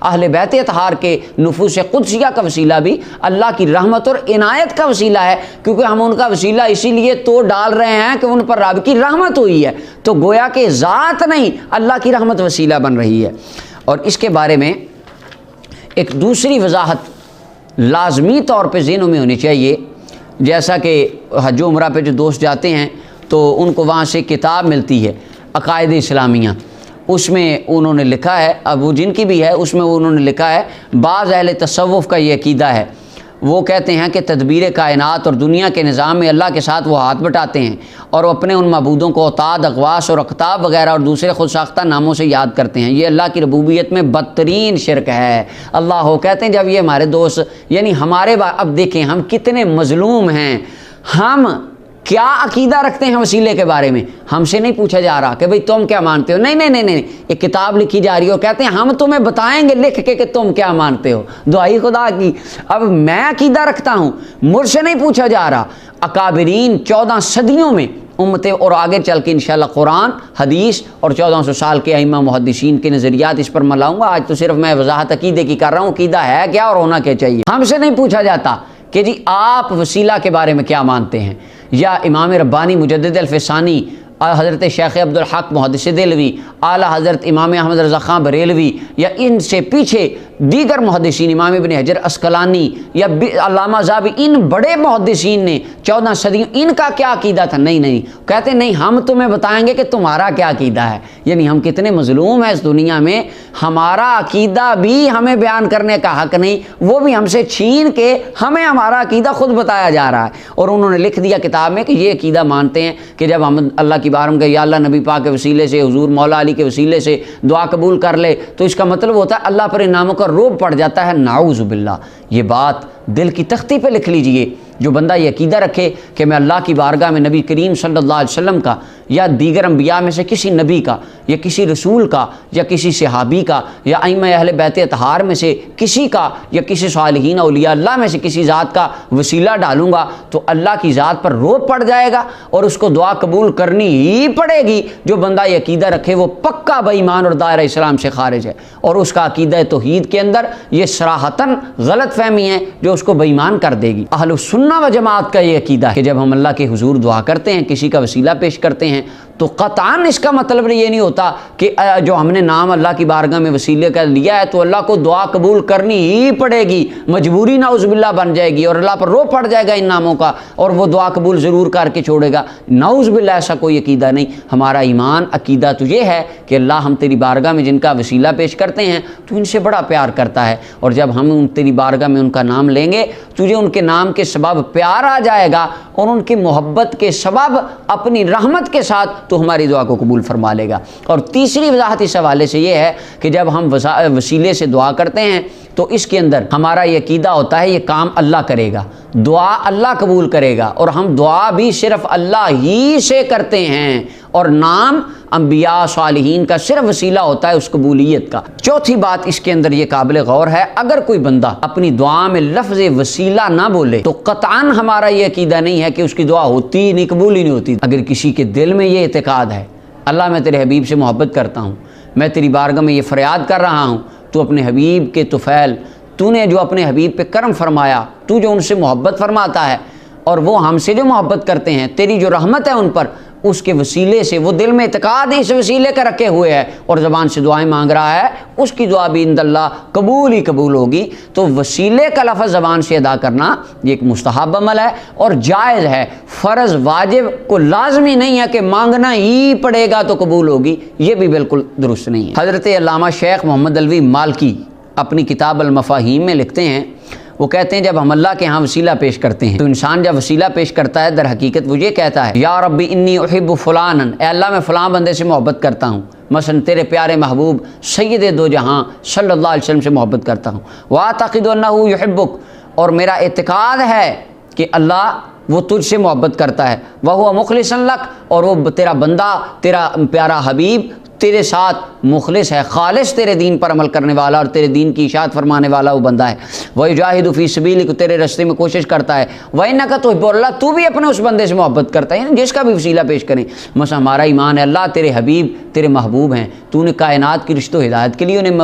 اہل بیت اطہار کے نفوس قدسیہ کا وسیلہ بھی اللہ کی رحمت اور عنایت کا وسیلہ ہے، کیونکہ ہم ان کا وسیلہ اسی لیے تو ڈال رہے ہیں کہ ان پر رب کی رحمت ہوئی ہے، تو گویا کہ ذات نہیں اللہ کی رحمت وسیلہ بن رہی ہے۔ اور اس کے بارے میں ایک دوسری وضاحت لازمی طور پہ ذہنوں میں ہونی چاہیے، جیسا کہ حج و عمرہ پہ جو دوست جاتے ہیں تو ان کو وہاں سے کتاب ملتی ہے عقائد اسلامیہ، اس میں انہوں نے لکھا ہے، اب وہ جن کی بھی ہے اس میں انہوں نے لکھا ہے بعض اہل تصوف کا یہ عقیدہ ہے، وہ کہتے ہیں کہ تدبیر کائنات اور دنیا کے نظام میں اللہ کے ساتھ وہ ہاتھ بٹاتے ہیں اور وہ اپنے ان معبودوں کو اوتاد، اغواس اور اقطاب وغیرہ اور دوسرے خود ساختہ ناموں سے یاد کرتے ہیں۔ یہ اللہ کی ربوبیت میں بدترین شرک ہے۔ اللہ ہو کہتے ہیں جب یہ ہمارے دوست یعنی ہمارے اب دیکھیں ہم کتنے مظلوم ہیں، ہم کیا عقیدہ رکھتے ہیں وسیلے کے بارے میں، ہم سے نہیں پوچھا جا رہا کہ بھئی تم کیا مانتے ہو، نہیں نہیں نہیں نہیں، ایک کتاب لکھی جا رہی ہو، کہتے ہیں ہم تمہیں بتائیں گے لکھ کے کہ تم کیا مانتے ہو، دعائی خدا کی۔ اب میں عقیدہ رکھتا ہوں، مجھ سے نہیں پوچھا جا رہا۔ اکابرین 14 صدیوں میں امتیں اور آگے چل کے انشاءاللہ قرآن، حدیث اور 1400 سال کے ائمہ محدثین کے نظریات اس پر میں لاؤں گا۔ آج تو صرف میں وضاحت عقیدے کی کر رہا ہوں، عقیدہ ہے کیا اور ہونا کیا چاہیے۔ ہم سے نہیں پوچھا جاتا کہ جی آپ وسیلہ کے بارے میں کیا مانتے ہیں، یا امام ربانی مجدد الفسانی، حضرت شیخ عبدالحق محدث دہلوی، اعلیٰ حضرت امام احمد رضا خان بریلوی، یا ان سے پیچھے دیگر محدثین، امام ابن حجر عسقلانی یا علامہ ذہبی، ان بڑے محدثین نے 14 صدیوں ان کا کیا عقیدہ تھا؟ نہیں نہیں، کہتے نہیں ہم تمہیں بتائیں گے کہ تمہارا کیا عقیدہ ہے۔ یعنی ہم کتنے مظلوم ہیں اس دنیا میں، ہمارا عقیدہ بھی ہمیں بیان کرنے کا حق نہیں، وہ بھی ہم سے چھین کے ہمیں ہمارا عقیدہ خود بتایا جا رہا ہے۔ اور انہوں نے لکھ دیا کتاب میں کہ یہ عقیدہ مانتے ہیں کہ جب ہم اللہ کی بارگاہ میں یا اللہ نبی پاک کے وسیلے سے، حضور مولا علی کے وسیلے سے دعا قبول کر لے تو اس کا مطلب ہوتا ہے اللہ پر انعاموں کا روب پڑ جاتا ہے۔ نعوذ باللہ، یہ بات دل کی تختی پہ لکھ لیجئے۔ جو بندہ یہ عقیدہ رکھے کہ میں اللہ کی بارگاہ میں نبی کریم صلی اللہ علیہ وسلم کا یا دیگر انبیاء میں سے کسی نبی کا یا کسی رسول کا یا کسی صحابی کا یا ائمہ اہل بیت اطہار میں سے کسی کا یا کسی صالحین اولیاء اللہ میں سے کسی ذات کا وسیلہ ڈالوں گا تو اللہ کی ذات پر روب پڑ جائے گا اور اس کو دعا قبول کرنی ہی پڑے گی۔ جو بندہ یہ عقیدہ رکھے وہ پکا بے ایمان اور دائرہ اسلام سے خارج ہے، اور اس کا عقیدہ توحید کے اندر یہ صراحتاً غلط فہمی ہے جو اس کو بے ایمان کر دے گی۔ اہل سنہ و جماعت کا یہ عقیدہ ہے کہ جب ہم اللہ کے حضور دعا کرتے ہیں، کسی کا وسیلہ پیش کرتے ہیں، تو قطعاً اس کا مطلب یہ نہیں ہوتا کہ جو ہم نے نام اللہ کی بارگاہ میں وسیلے کا لیا ہے تو اللہ کو دعا قبول کرنی ہی پڑے گی، مجبوری نعوذ باللہ بن جائے گی اور اللہ پر رو پڑ جائے گا ان ناموں کا اور وہ دعا قبول ضرور کر کے چھوڑے گا۔ نعوذ باللہ، ایسا کوئی عقیدہ نہیں۔ ہمارا ایمان عقیدہ تو یہ ہے کہ اللہ ہم تیری بارگاہ میں جن کا وسیلہ پیش کرتے ہیں تو ان سے بڑا پیار کرتا ہے، اور جب ہم تیری بارگاہ میں ان کا نام لیں گے تجھے ان کے نام کے سبب پیار آ جائے گا اور ان کی محبت کے سبب اپنی رحمت کے ساتھ تو ہماری دعا کو قبول فرما لے گا۔ اور تیسری وضاحت اس حوالے سے یہ ہے کہ جب ہم وسیلے سے دعا کرتے ہیں تو اس کے اندر ہمارا یہ عقیدہ ہوتا ہے یہ کام اللہ کرے گا، دعا اللہ قبول کرے گا، اور ہم دعا بھی صرف اللہ ہی سے کرتے ہیں، اور نام انبیاء صالحین کا صرف وسیلہ ہوتا ہے اس قبولیت کا۔ چوتھی بات اس کے اندر یہ قابل غور ہے، اگر کوئی بندہ اپنی دعا میں لفظ وسیلہ نہ بولے تو قطعاً ہمارا یہ عقیدہ نہیں ہے کہ اس کی دعا ہوتی نہیں، قبول ہی نہیں ہوتی۔ اگر کسی کے دل میں یہ اعتقاد ہے اللہ میں تیرے حبیب سے محبت کرتا ہوں، میں تیری بارگاہ میں یہ فریاد کر رہا ہوں، تو اپنے حبیب کے طفیل، تو نے جو اپنے حبیب پہ کرم فرمایا، تو جو ان سے محبت فرماتا ہے اور وہ ہم سے جو محبت کرتے ہیں، تیری جو رحمت ہے ان پر، اس کے وسیلے سے وہ دل میں اعتقاد اس وسیلے کا رکھے ہوئے ہے اور زبان سے دعائیں مانگ رہا ہے، اس کی دعا بھی عند اللہ قبول ہی قبول ہوگی۔ تو وسیلے کا لفظ زبان سے ادا کرنا یہ ایک مستحب عمل ہے اور جائز ہے، فرض واجب کو لازمی نہیں ہے کہ مانگنا ہی پڑے گا تو قبول ہوگی، یہ بھی بالکل درست نہیں ہے۔ حضرت علامہ شیخ محمد علوی مالکی اپنی کتاب المفاہیم میں لکھتے ہیں، وہ کہتے ہیں جب ہم اللہ کے ہاں وسیلہ پیش کرتے ہیں تو انسان جب وسیلہ پیش کرتا ہے در حقیقت وہ یہ کہتا ہے یا ربی انی احب فلانا، اے اللہ میں فلاں بندے سے محبت کرتا ہوں، مثلا تیرے پیارے محبوب سید دو جہاں صلی اللہ علیہ وسلم سے محبت کرتا ہوں، واعتقد انہ یحبک، اور میرا اعتقاد ہے کہ اللہ وہ تجھ سے محبت کرتا ہے، وہو مخلص لک، اور وہ تیرا بندہ تیرا پیارا حبیب تیرے ساتھ مخلص ہے، خالص تیرے دین پر عمل کرنے والا اور تیرے دین کی اشاعت فرمانے والا وہ بندہ ہے۔ وَيُجَاهِدُ فِي سَبِيلِكَ، تیرے راستے میں کوشش کرتا ہے۔ وَإِنَّكَ تُحِبُّ اللَّهَ، تو بھی اپنے اس بندے سے محبت کرتا ہے، یعنی جس کا بھی وسیلہ پیش کریں۔ مثلا ہمارا ایمان ہے اللہ تیرے حبیب تیرے محبوب ہیں، تو نے کائنات کی رشت و ہدایت کے لیے انہیں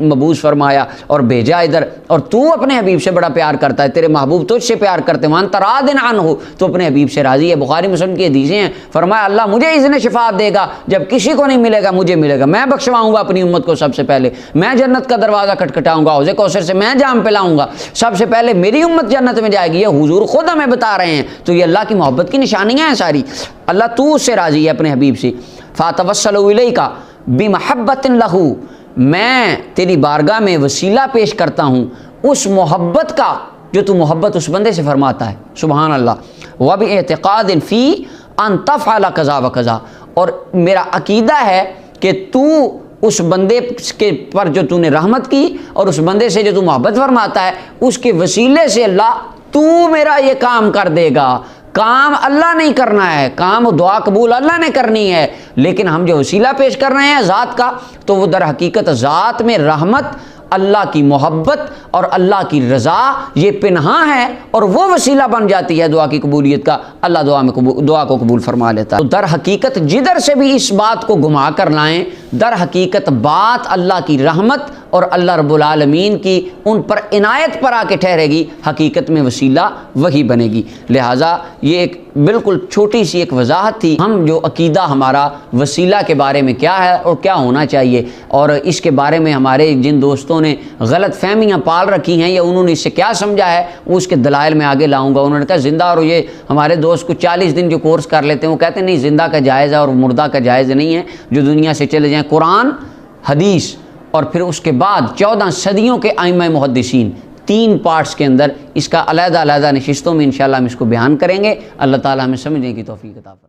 مبعوث فرمایا اور بھیجا ادھر، اور تو اپنے حبیب سے بڑا پیار کرتا ہے، تیرے محبوب تجھ سے پیار کرتے ہیں۔ وَأَنْتَ رَاضٍ عَنْهُ، تو اپنے حبیب سے راضی ہے۔ بخاری مسلم کی حدیثیں ہیں، فرمایا اللہ مجھے اذن شفاعت دے گا، جب کسی کو نہیں ملے گا مجھے ملے گا، میں بخشواؤں گا اپنی امت کو سب سے پہلے، میں جنت کا دروازہ کھٹکھٹاؤں گا، حوض کوثر سے میں جام پلاؤں گا، سب سے پہلے میری امت جنت میں جائے گی۔ یہ حضور خود ہمیں بتا رہے ہیں، تو یہ اللہ کی محبت کی نشانیاں ہیں ساری۔ اللہ تو اس سے راضی ہے اپنے حبیب سے۔ فَأَتَوَسَّلُ إِلَيْكَ بِمَحَبَّةٍ لَهُ، میں تیری بارگاہ میں وسیلہ پیش کرتا ہوں اس محبت کا جو تو محبت اس بندے سے فرماتا ہے، سبحان اللہ۔ وَبِاعْتِقَادٍ فِي أَن تَفْعَلَ كَذَا وَكَذَا، اور میرا عقیدہ ہے کہ تو اس بندے کے پر جو تو نے رحمت کی اور اس بندے سے جو تو محبت فرماتا ہے اس کے وسیلے سے اللہ تو میرا یہ کام کر دے گا۔ کام اللہ نہیں کرنا ہے، کام دعا قبول اللہ نے کرنی ہے، لیکن ہم جو وسیلہ پیش کر رہے ہیں ذات کا، تو وہ در حقیقت ذات میں رحمت، اللہ کی محبت اور اللہ کی رضا یہ پنہاں ہے، اور وہ وسیلہ بن جاتی ہے دعا کی قبولیت کا۔ اللہ دعا کو قبول فرما لیتا ہے۔ تو در حقیقت جدھر سے بھی اس بات کو گھما کر لائیں، در حقیقت بات اللہ کی رحمت اور اللہ رب العالمین کی ان پر عنایت پر آ کے ٹھہرے گی، حقیقت میں وسیلہ وہی بنے گی۔ لہٰذا یہ ایک بالکل چھوٹی سی ایک وضاحت تھی، ہم جو عقیدہ ہمارا وسیلہ کے بارے میں کیا ہے اور کیا ہونا چاہیے، اور اس کے بارے میں ہمارے جن دوستوں نے غلط فہمیاں پال رکھی ہیں یا انہوں نے اس سے کیا سمجھا ہے، وہ اس کے دلائل میں آگے لاؤں گا۔ انہوں نے کہا زندہ، اور یہ ہمارے دوست کو 40 دن جو کورس کر لیتے ہیں وہ کہتے ہیں نہیں زندہ کا جائز ہے اور مردہ کا جائز نہیں ہے، جو دنیا سے چلے جائیں۔ قرآن، حدیث، اور پھر اس کے بعد 14 صدیوں کے ائمہ محدثین، 3 پارٹس کے اندر اس کا علیحدہ نشستوں میں انشاءاللہ ہم اس کو بیان کریں گے۔ اللہ تعالی ہمیں سمجھنے کی توفیق عطا فرمائے۔